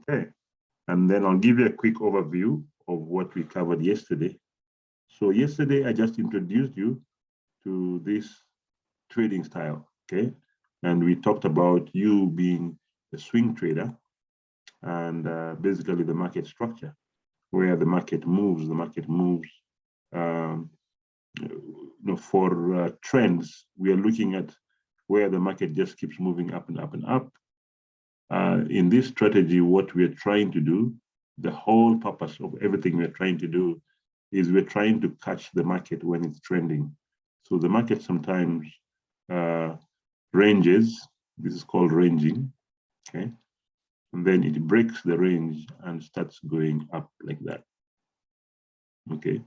Okay, and then I'll give you a quick overview of what we covered yesterday. So yesterday, I just introduced you to this trading style, okay? And we talked about you being a swing trader and basically the market structure, where the market moves. For trends, we are looking at where the market just keeps moving up and up and up. In this strategy, what we're trying to do, the whole purpose of everything we're trying to do is we're trying to catch the market when it's trending. So the market sometimes ranges. This is called ranging, okay? And then it breaks the range and starts going up like that, okay?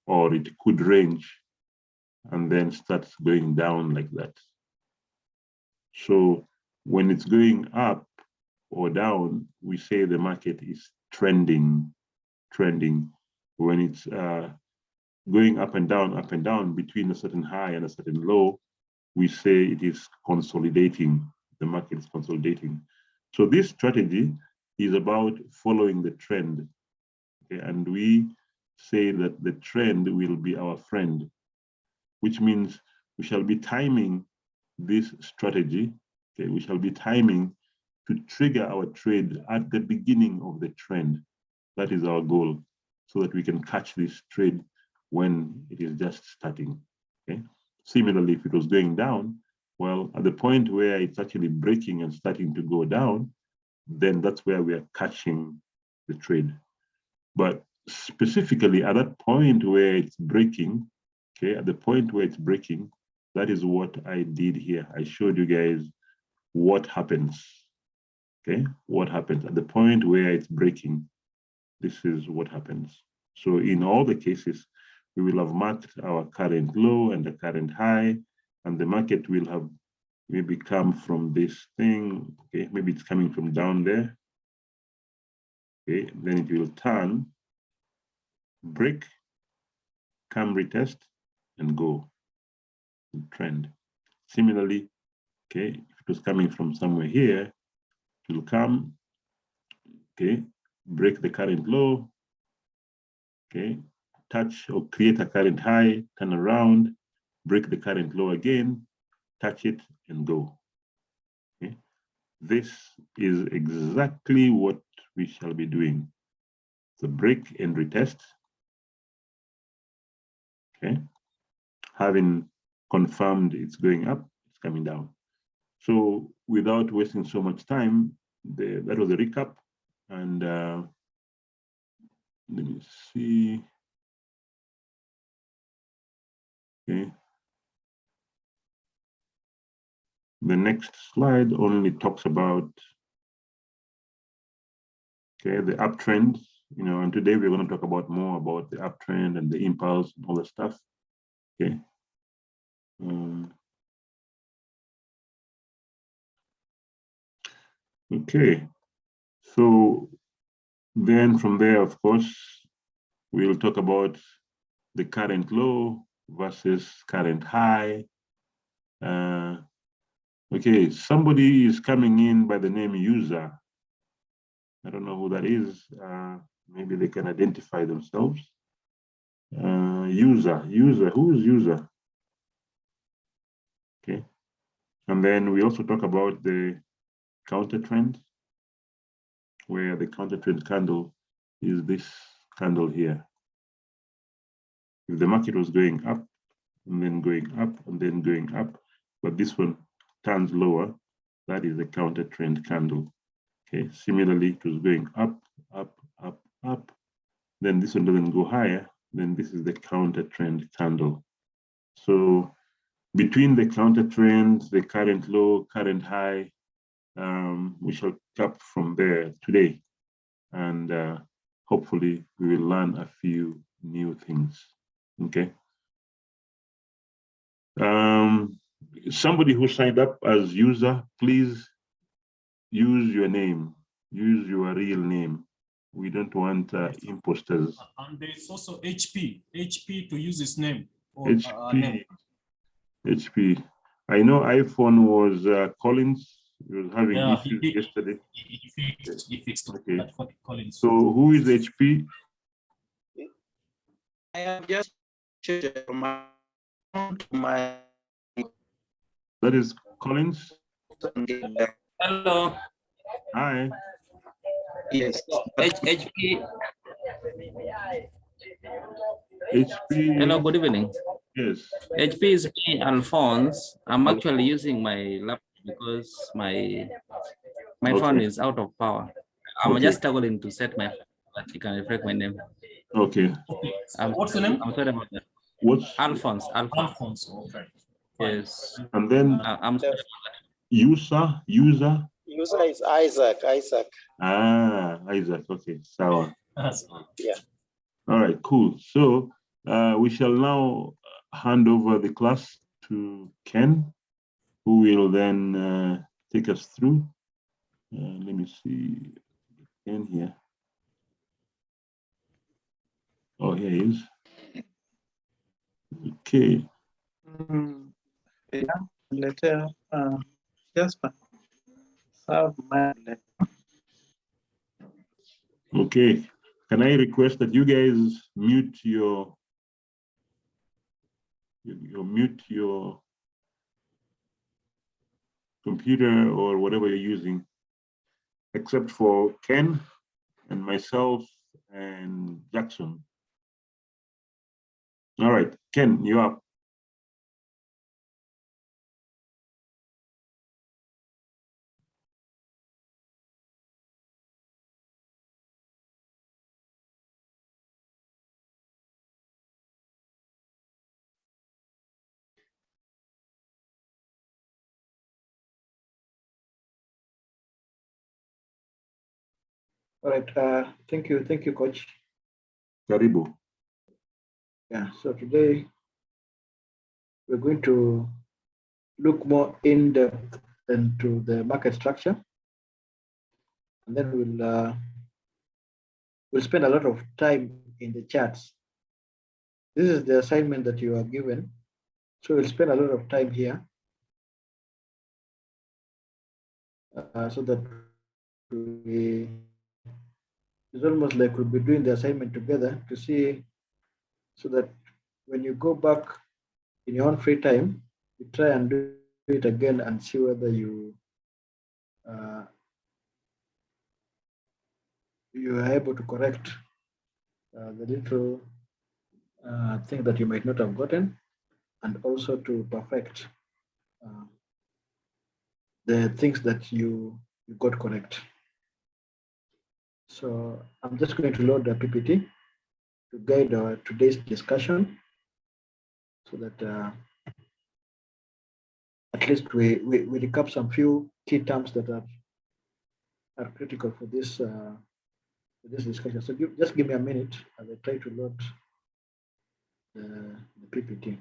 Or it could range and then starts going down like that. So when it's going up or down, we say the market is trending. When it's going up and down between a certain high and a certain low, we say it is consolidating. The market is consolidating. So this strategy is about following the trend, okay? And we say that the trend will be our friend, which means we shall be timing this strategy, okay? We shall be timing to trigger our trade at the beginning of the trend. That is our goal, so that we can catch this trade when it is just starting, okay? Similarly, if it was going down, well, at the point where it's actually breaking and starting to go down, then that's where we are catching the trade. But specifically at that point where it's breaking, okay, at the point where it's breaking, that is what I did here. I showed you guys what happens, okay? What happens at the point where it's breaking. This is what happens. So in all the cases, we will have marked our current low and the current high, and the market will have maybe come from this thing, okay? Maybe it's coming from down there, okay? Then it will turn, break, come retest, and go, trend. Similarly, okay, if it was coming from somewhere here, it will come, okay, break the current low, okay, touch or create a current high, turn around, break the current low again, touch it, and go. Okay. This is exactly what we shall be doing. So break and retest, okay? Having confirmed it's going up, it's coming down. So without wasting so much time, that was a recap. And let me see. Okay. The next slide only talks about, okay, the uptrend, and today we're going to talk about more about the uptrend and the impulse and all that stuff, okay? Okay, so then from there, of course, we'll talk about the current low versus current high. Okay, somebody is coming in by the name user. I don't know who that is. Maybe they can identify themselves. User, who is user? Okay, and then we also talk about the counter trend, where the counter trend candle is this candle here. If the market was going up and then going up and then going up, but this one turns lower, that is the counter trend candle. Okay, similarly, it was going up, up, up, up, then this one doesn't go higher, then this is the counter trend candle. So between the counter trend, the current low, current high, we shall cap from there today, and hopefully we will learn a few new things. Okay. Somebody who signed up as user, please use your name, use your real name. We don't want imposters. And there's also HP to use his name. Or, HP. I know iPhone was Collins. He was having Yeah, issues yesterday. he fixed Okay. that for Collins. So who is HP? I am just my That is Collins. Hello, Hi. yes. HP. HP. Hello, good evening. Yes. HP is me, Alphonse. I'm actually using my laptop because my phone Okay. is out of power. I'm Okay. just struggling to set my phone, but you can reflect my name. Okay. Okay. What's the name? I'm sorry about that. What's Alphonse. Alphonse. Okay. Fine. Yes. and then I'm sorry. user? User is Isaac. Ah, Isaac. Okay. So That's Yeah. all right, cool. So we shall now hand over the class to Ken, who will then take us through. Let me see Ken here. Oh, here he is. Okay. Yeah. Later, just have my Okay. Can I request that you guys mute your computer or whatever you're using, except for Ken and myself and Jackson. All right, Ken, you're up. All right. Thank you, Coach. Karibu. Yeah. So today we're going to look more in depth into the market structure, and then we'll spend a lot of time in the charts. This is the assignment that you are given, so we'll spend a lot of time here, so that it's almost like we'll be doing the assignment together to see, so that when you go back in your own free time, you try and do it again and see whether you are able to correct the little thing that you might not have gotten, and also to perfect the things that you got correct. So I'm just going to load the PPT to guide our today's discussion, so that at least we recap some few key terms that are critical for this discussion. So just give me a minute as I try to load the PPT.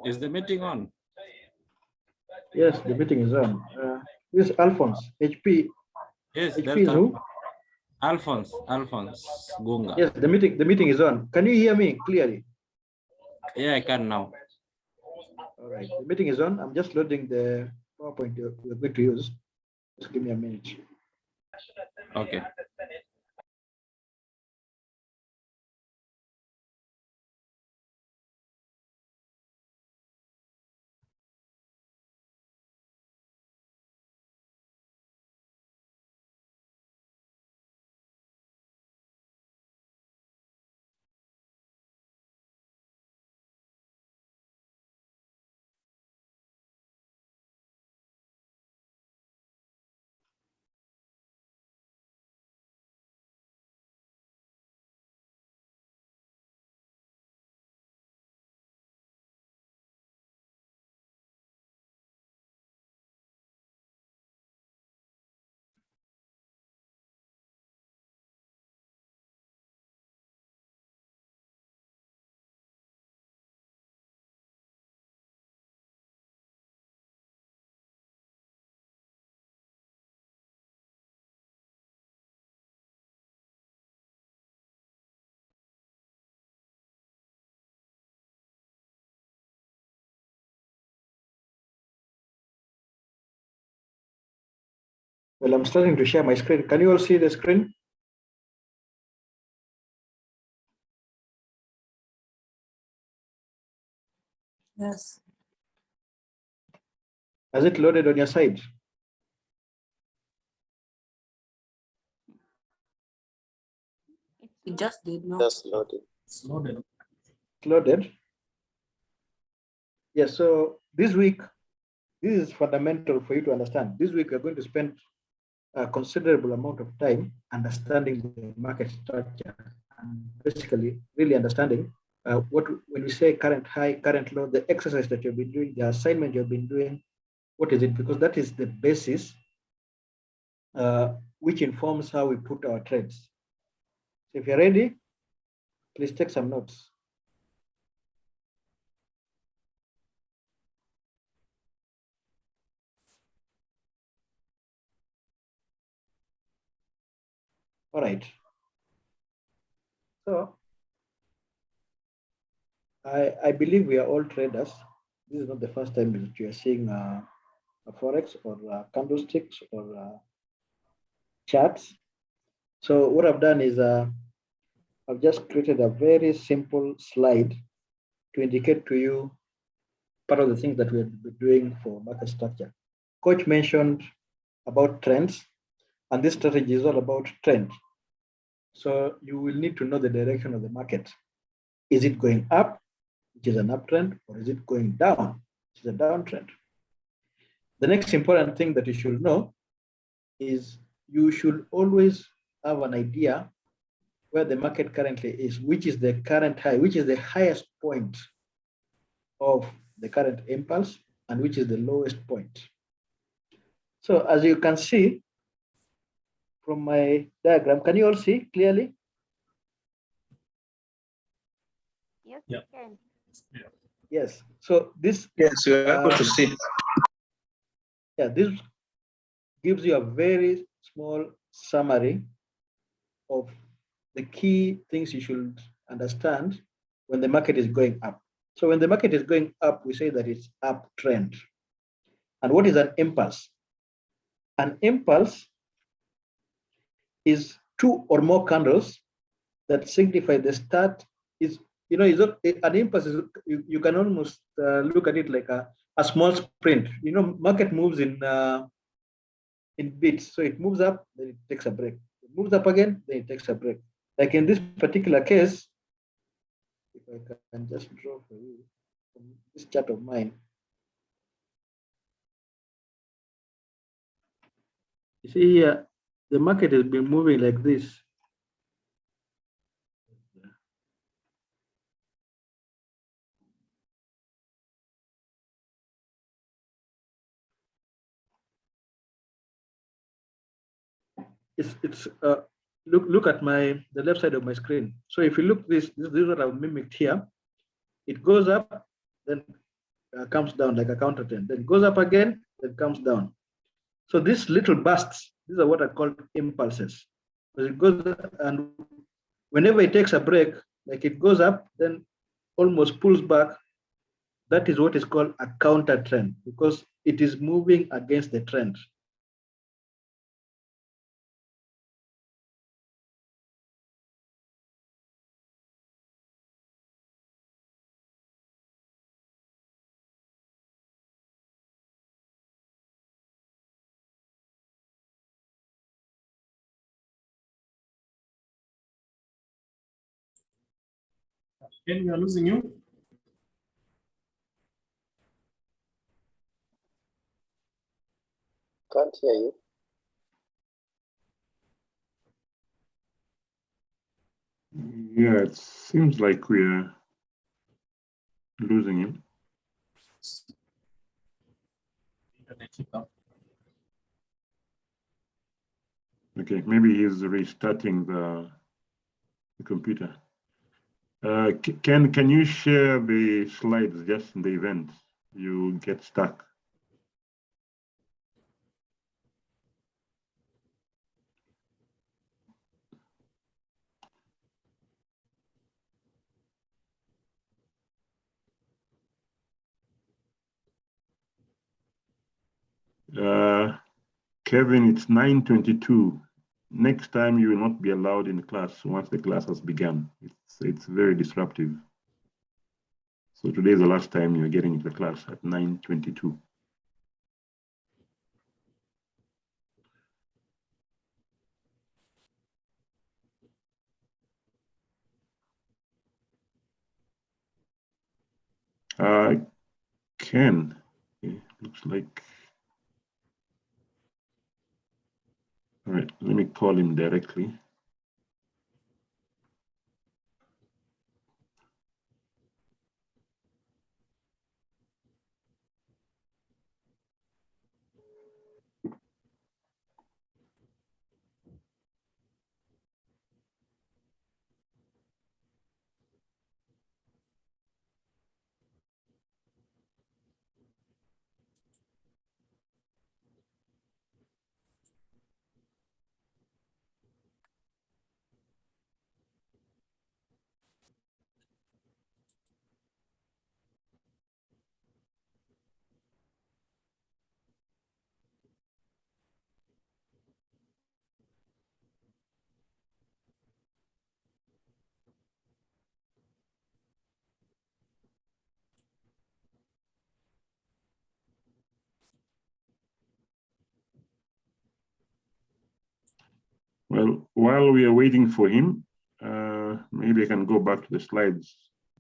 Is the meeting on? Yes, the meeting is on. This is Alphonse, HP. Yes, HP is who? Alphonse Gunga. Yes, the meeting is on. Can you hear me clearly? Yeah, I can now. All right, the meeting is on. I'm just loading the PowerPoint we're going to use. Just give me a minute. Okay. Well, I'm starting to share my screen. Can you all see the screen? Yes. Has it loaded on your side? It just did not. Just loaded. It's loaded. It's loaded. Yes, so this week, this is fundamental for you to understand. This week, we're going to spend a considerable amount of time understanding the market structure and basically really understanding when we say current high, current low, the exercise that you've been doing, the assignment you've been doing, what is it? Because that is the basis which informs how we put our trades. So if you're ready, please take some notes. All right. So I believe we are all traders. This is not the first time that you are seeing a forex or candlesticks or charts. So what I've done is I've just created a very simple slide to indicate to you part of the things that we'll be doing for market structure. Coach mentioned about trends, and this strategy is all about trend. So you will need to know the direction of the market. Is it going up, which is an uptrend, or is it going down, which is a downtrend? The next important thing that you should know is you should always have an idea where the market currently is, which is the current high, which is the highest point of the current impulse, and which is the lowest point. So as you can see from my diagram, can you all see clearly? Yes, Yeah. you can. Yes. So this, Yes, we are able to see. yeah, this gives you a very small summary of the key things you should understand when the market is going up. So when the market is going up, we say that it's uptrend. And what is an impulse? An impulse is two or more candles that signify the start is, is an impulse is, you can almost look at it like a small sprint. Market moves in bits. So it moves up, then it takes a break. It moves up again, then it takes a break. Like in this particular case, if I can just draw for you from this chart of mine. You see here, the market has been moving like this. It's look at the left side of my screen. So if you look this is what I've mimicked here. It goes up, then comes down like a counter trend, then goes up again, then comes down. So these little bursts, these are what are called impulses. Because it goes, and whenever it takes a break, like it goes up, then almost pulls back. That is what is called a counter trend because it is moving against the trend. Ken, we are losing you. Can't hear you. Yeah, it seems like we're losing him. Okay, maybe he's restarting the computer. Can you share the slides just in the event you get stuck? Kevin, it's 9:22. Next time you will not be allowed in class once the class has begun. It's very disruptive. So today is the last time you're getting into the class at 9:22. Ken, okay, looks like. All right, let me call him directly. Well, while we are waiting for him, maybe I can go back to the slides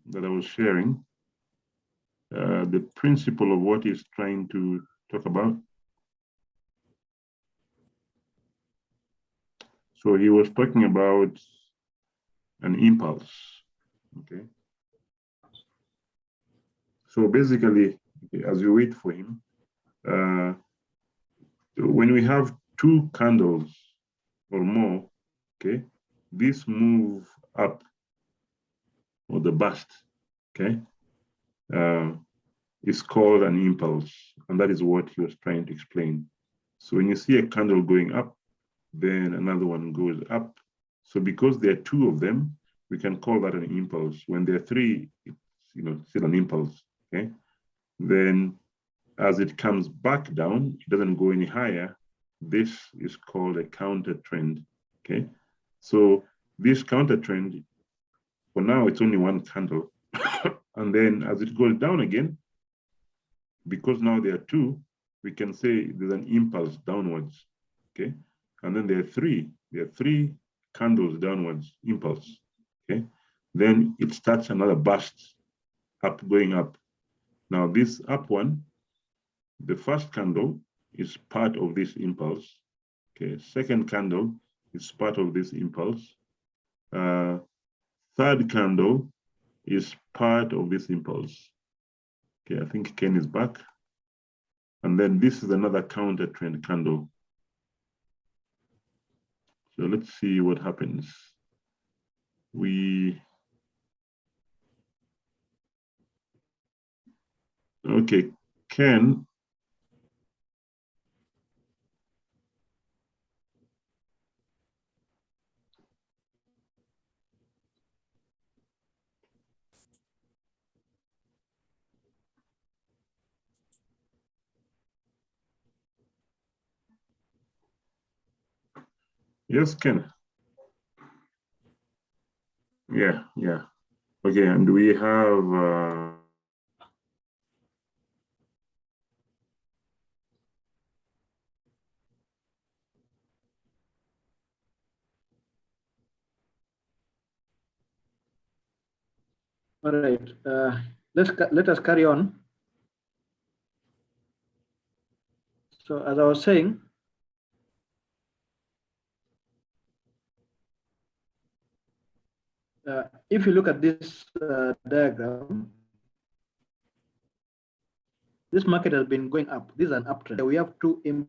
that I was sharing. The principle of what he's trying to talk about. So he was talking about an impulse, okay? So basically, as you wait for him, when we have two candles or more, okay, this move up or the burst, okay, is called an impulse, and that is what he was trying to explain. So when you see a candle going up, then another one goes up. So because there are two of them, we can call that an impulse. When there are three, it's still an impulse, okay? Then as it comes back down, it doesn't go any higher. This is called a counter trend, okay? So this counter trend, for now, it's only one candle. And then as it goes down again, because now there are two, we can say there's an impulse downwards, okay? And then there are three candles downwards, impulse, okay? Then it starts another burst up, going up. Now this up one, the first candle is part of this impulse, okay? Second candle is part of this impulse. Third candle is part of this impulse. Okay, I think Ken is back. And then this is another counter trend candle. So let's see what happens. Okay, Ken. Yes, Ken. Yeah. Okay, and we have All right, let us carry on. So as I was saying, if you look at this diagram, this market has been going up. This is an uptrend. We have two impulses.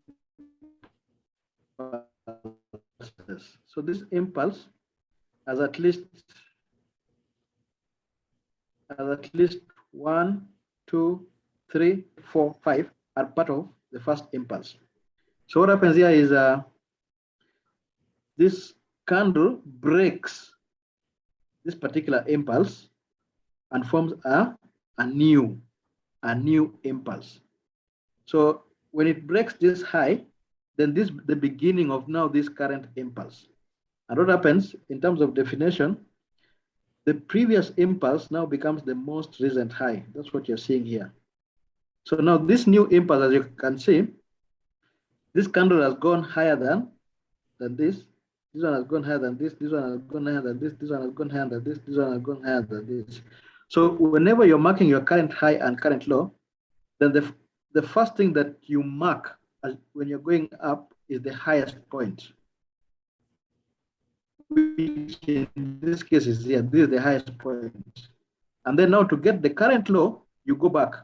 So this impulse has at least 1, 2, 3, 4, 5 are part of the first impulse. So what happens here is this candle breaks this particular impulse and forms a new impulse. So when it breaks this high, then this the beginning of now this current impulse. And what happens in terms of definition, the previous impulse now becomes the most recent high. That's what you're seeing here. So now this new impulse, as you can see, this candle has gone higher than this. This one has gone higher than this. This one has gone higher than this. This one has gone higher than this. This one has gone higher than this. So whenever you're marking your current high and current low, then the first thing that you mark when you're going up is the highest point, which in this case is here. This is the highest point. And then now to get the current low, you go back.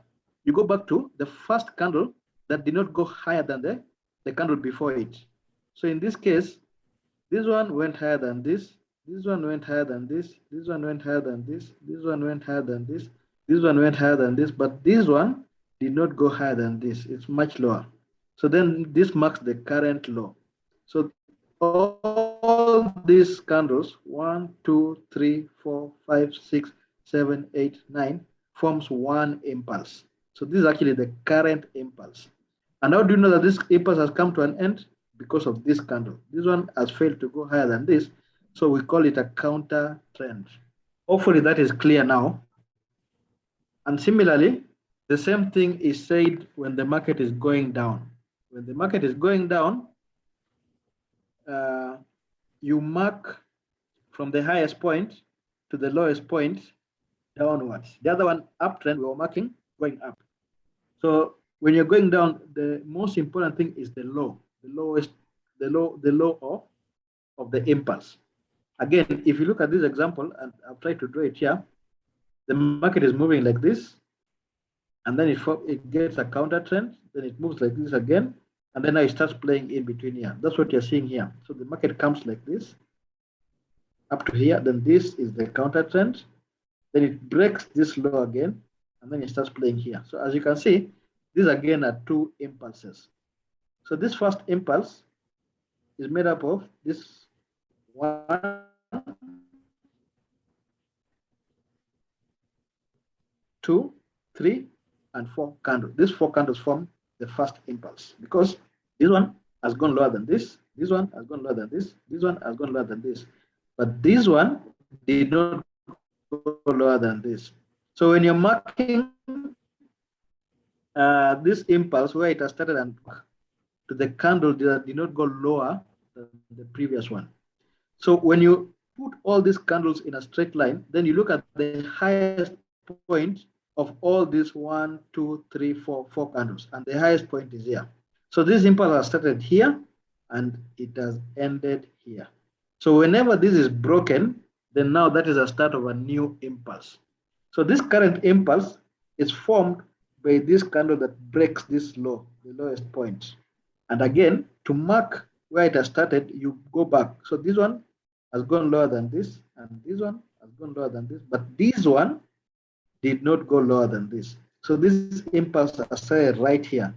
You go back to the first candle that did not go higher than the candle before it. So in this case, this one went higher than this. This one went higher than this. This one went higher than this. This one went higher than this. This one went higher than this. But this one did not go higher than this. It's much lower. So then this marks the current low. So all these candles, 1, 2, 3, 4, 5, 6, 7, 8, 9, forms one impulse. So this is actually the current impulse. And how do you know that this impulse has come to an end? Because of this candle. This one has failed to go higher than this. So we call it a counter trend. Hopefully that is clear now. And similarly, the same thing is said when the market is going down. When the market is going down, you mark from the highest point to the lowest point downwards. The other one, uptrend, we were marking going up. So when you're going down, the most important thing is the low, the low of the impulse. Again, if you look at this example, and I'll try to draw it here, the market is moving like this, and then it gets a counter trend, then it moves like this again, and then now it starts playing in between here. That's what you're seeing here. So the market comes like this, up to here, then this is the counter trend, then it breaks this low again, and then it starts playing here. So as you can see, these again are two impulses. So this first impulse is made up of this 1, 2, 3, and 4 candles. These 4 candles form the first impulse because this one has gone lower than this. This one has gone lower than this. This one has gone lower than this. But this one did not go lower than this. So when you're marking this impulse where it has started and to the candle that did not go lower than the previous one. So when you put all these candles in a straight line, then you look at the highest point of all these 1, 2, 3, 4 candles, and the highest point is here. So this impulse has started here and it has ended here. So whenever this is broken, then now that is a start of a new impulse. So this current impulse is formed by this candle that breaks this low, the lowest point. And again, to mark where it has started, you go back. So this one has gone lower than this, and this one has gone lower than this, but this one did not go lower than this. So this impulse has started right here.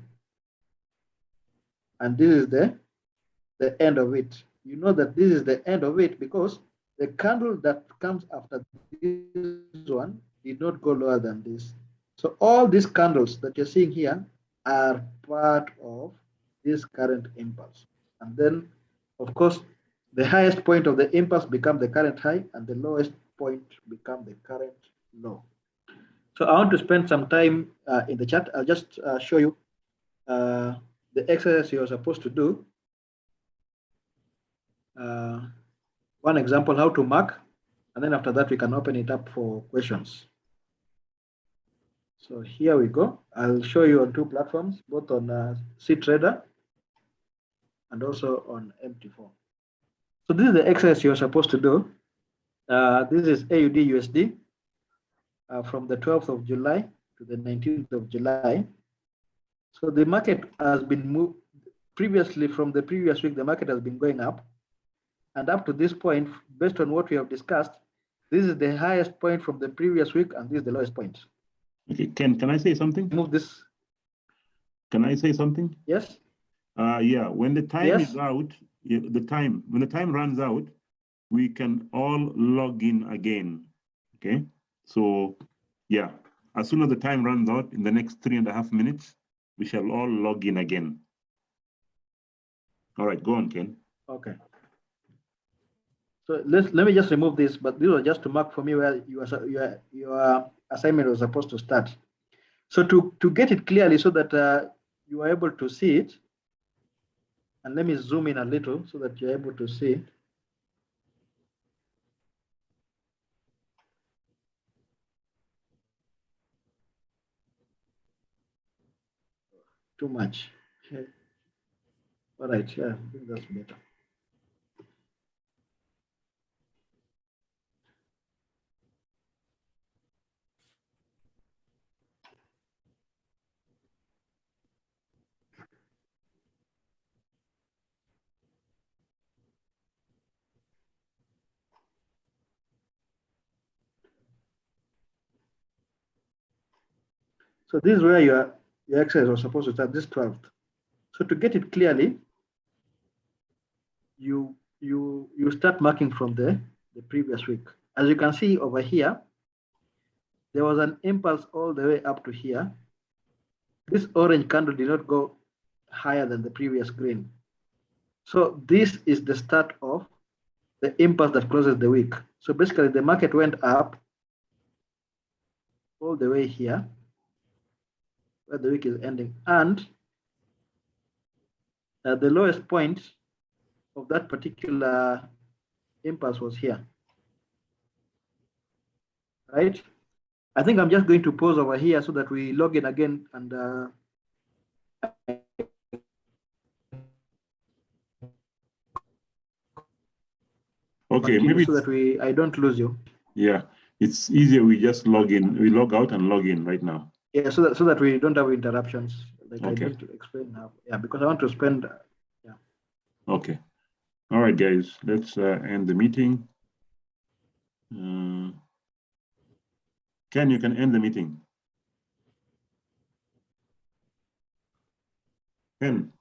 And this is the end of it. You know that this is the end of it because the candle that comes after this one did not go lower than this. So all these candles that you're seeing here are part of this current impulse. And then, of course, the highest point of the impulse becomes the current high and the lowest point becomes the current low. So I want to spend some time in the chat. I'll just show you the exercise you're supposed to do. One example, how to mark, and then after that we can open it up for questions. So here we go. I'll show you on 2 platforms, both on CTrader and also on MT4. So this is the exercise you're supposed to do. This is AUD USD from the 12th of July to the 19th of July. So the market has been moved previously from the previous week, the market has been going up. And up to this point, based on what we have discussed, this is the highest point from the previous week, and this is the lowest point. Okay, can I say something? Move this. Can I say something? Yes. Yeah, when the time Yes. is out, when the time runs out, we can all log in again. Okay, so yeah, as soon as the time runs out in the next 3.5 minutes, we shall all log in again. All right, go on, Ken. Okay. So let me just remove this, but this was just to mark for me where your assignment was supposed to start. So to get it clearly so that you are able to see it, and let me zoom in a little so that you're able to see. Too much. Okay. All right, yeah, I think that's better. So this is where your exercise was supposed to start, this 12th. So to get it clearly, you start marking from the previous week. As you can see over here, there was an impulse all the way up to here. This orange candle did not go higher than the previous green. So this is the start of the impulse that closes the week. So basically the market went up all the way here, where the week is ending. And the lowest point of that particular impulse was here, right? I think I'm just going to pause over here so that we log in again and Okay, maybe so that I don't lose you. yeah, it's easier. We just log in, we log out and log in right now. Yeah, so that we don't have interruptions. Like Okay. I need to explain how. Yeah, because I want to spend. Okay. All right, guys, let's end the meeting. Ken, you can end the meeting. Ken.